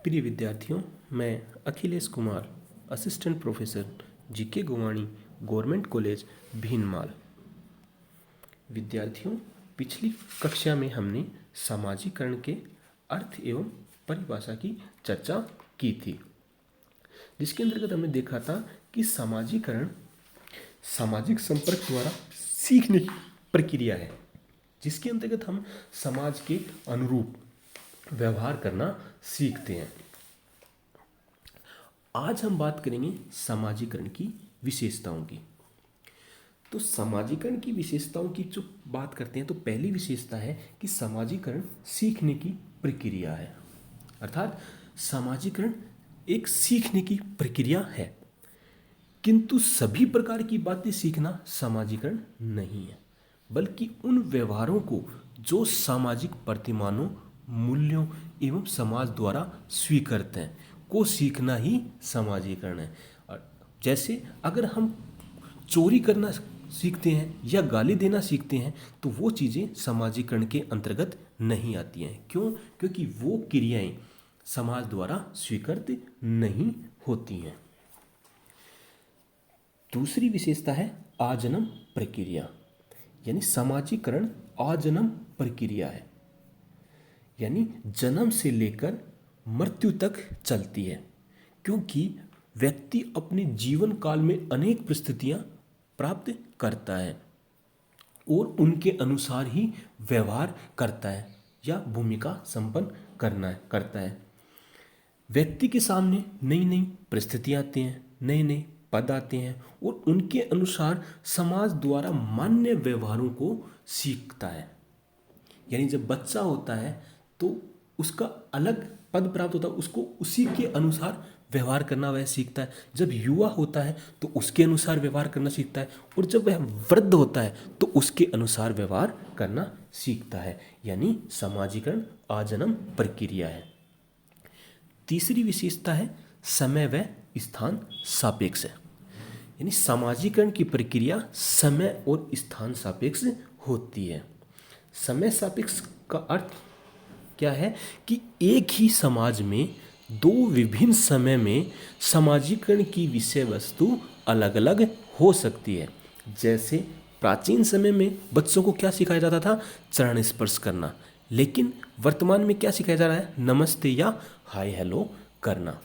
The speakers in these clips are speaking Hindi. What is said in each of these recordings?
प्रिय विद्यार्थियों, मैं Akhilesh Kumar, assistant professor GK Gowani, government college Bhinmal. विद्यार्थियों, पिछली कक्षा में हमने सामाजिकरण के अर्थ एवं परिभाषा की चर्चा की थी, जिसके अंतर्गत हमने देखा था कि सामाजिकरण सामाजिक संपर्क द्वारा सीखने की प्रक्रिया है, जिसके अंतर्गत हम समाज के अनुरूप व्यवहार करना सीखते हैं। आज हम बात करेंगे सामाजिकरण की विशेषताओं की। तो सामाजिकरण की विशेषताओं की जो बात करते हैं तो पहली विशेषता है कि सामाजिकरण सीखने की प्रक्रिया है, अर्थात सामाजिकरण एक सीखने की प्रक्रिया है। किंतु सभी प्रकार की बातें सीखना सामाजिकरण नहीं है, बल्कि उन व्यवहारों को जो सामाजिक प्रतिमानों, मूल्यों एवं समाज द्वारा स्वीकृत हैं को सीखना ही सामाजिकरण है। और जैसे अगर हम चोरी करना सीखते हैं या गाली देना सीखते हैं तो वो चीज़ें सामाजिकरण के अंतर्गत नहीं आती हैं। क्यों? क्योंकि वो क्रियाएं समाज द्वारा स्वीकृत नहीं होती हैं। दूसरी विशेषता है आजन्म प्रक्रिया, यानी सामाजिकरण आजन्म प्रक्रिया है, यानी जन्म से लेकर मृत्यु तक चलती है, क्योंकि व्यक्ति अपने जीवन काल में अनेक परिस्थितियां प्राप्त करता है और उनके अनुसार ही व्यवहार करता है या भूमिका संपन्न करता है। व्यक्ति के सामने नई नई परिस्थितियां आती हैं, नए नए पद आते हैं और उनके अनुसार समाज द्वारा मान्य व्यवहारों को सीखता है। यानी जब बच्चा होता है तो उसका अलग पद प्राप्त होता है, उसको उसी के अनुसार व्यवहार करना वह सीखता है। जब युवा होता है तो उसके अनुसार व्यवहार करना सीखता है, और जब वह वृद्ध होता है तो उसके अनुसार व्यवहार करना सीखता है। यानी सामाजिकरण आजन्म प्रक्रिया है। तीसरी विशेषता है समय व स्थान सापेक्ष है, यानी सामाजिकरण की प्रक्रिया समय और स्थान सापेक्ष होती है। समय सापेक्ष का अर्थ क्या है कि एक ही समाज में दो विभिन्न समय में सामाजिकरण की विषय वस्तु अलग अलग हो सकती है। जैसे प्राचीन समय में बच्चों को क्या सिखाया जाता था? चरण स्पर्श करना, लेकिन वर्तमान में क्या सिखाया जा रहा है? नमस्ते या हाय हेलो करना।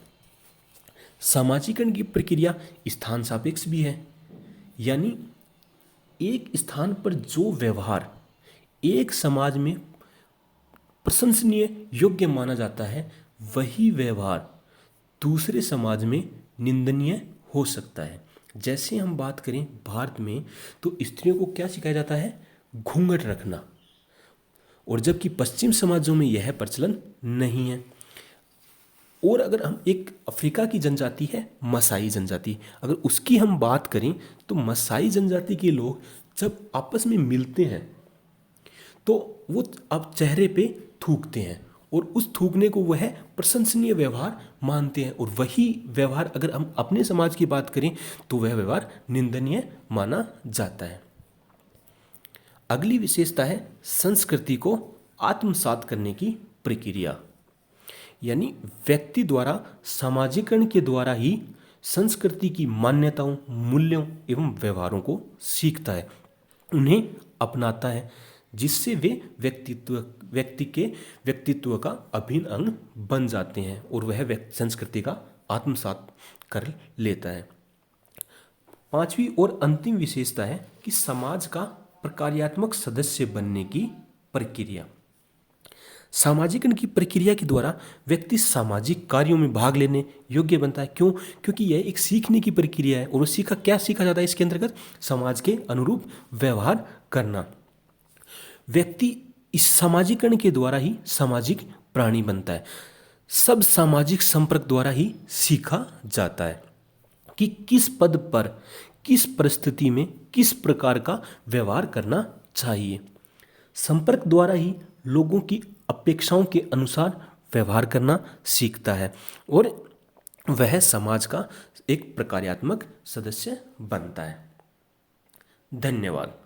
सामाजिकरण की प्रक्रिया स्थान सापेक्ष भी है, यानी एक स्थान पर जो व्यवहार एक समाज में प्रशंसनीय योग्य माना जाता है, वही व्यवहार दूसरे समाज में निंदनीय हो सकता है। जैसे हम बात करें भारत में तो स्त्रियों को क्या सिखाया जाता है? घूंघट रखना, और जबकि पश्चिम समाजों में यह प्रचलन नहीं है। और अगर हम एक अफ्रीका की जनजाति है मसाई जनजाति, अगर उसकी हम बात करें तो मसाई जनजाति के लोग जब आपस में मिलते हैं तो वो अब चेहरे पे थूकते हैं, और उस थूकने को वह प्रशंसनीय व्यवहार मानते हैं। और वही व्यवहार अगर हम अपने समाज की बात करें तो वह व्यवहार निंदनीय माना जाता है। अगली विशेषता है संस्कृति को आत्मसात करने की प्रक्रिया, यानी व्यक्ति द्वारा सामाजिकरण के द्वारा ही संस्कृति की मान्यताओं, मूल्यों एवं व्यवहारों को सीखता है, उन्हें अपनाता है, जिससे वे व्यक्ति के व्यक्तित्व का अभिन्न अंग बन जाते हैं और वह संस्कृति का आत्मसात कर लेता है। पांचवी और अंतिम विशेषता है कि समाज का प्रक्रियात्मक सदस्य बनने की प्रक्रिया। सामाजिकरण की प्रक्रिया के द्वारा व्यक्ति सामाजिक कार्यों में भाग लेने योग्य बनता है। क्यों? क्योंकि यह एक सीखने की प्रक्रिया है, और उसी का क्या सीखा जाता है इसके अंतर्गत? समाज के अनुरूप व्यवहार करना। व्यक्ति इस सामाजिकरण के द्वारा ही सामाजिक प्राणी बनता है। सब सामाजिक संपर्क द्वारा ही सीखा जाता है कि किस पद पर, किस परिस्थिति में किस प्रकार का व्यवहार करना चाहिए। संपर्क द्वारा ही लोगों की अपेक्षाओं के अनुसार व्यवहार करना सीखता है और वह समाज का एक प्रक्रियात्मक सदस्य बनता है। धन्यवाद।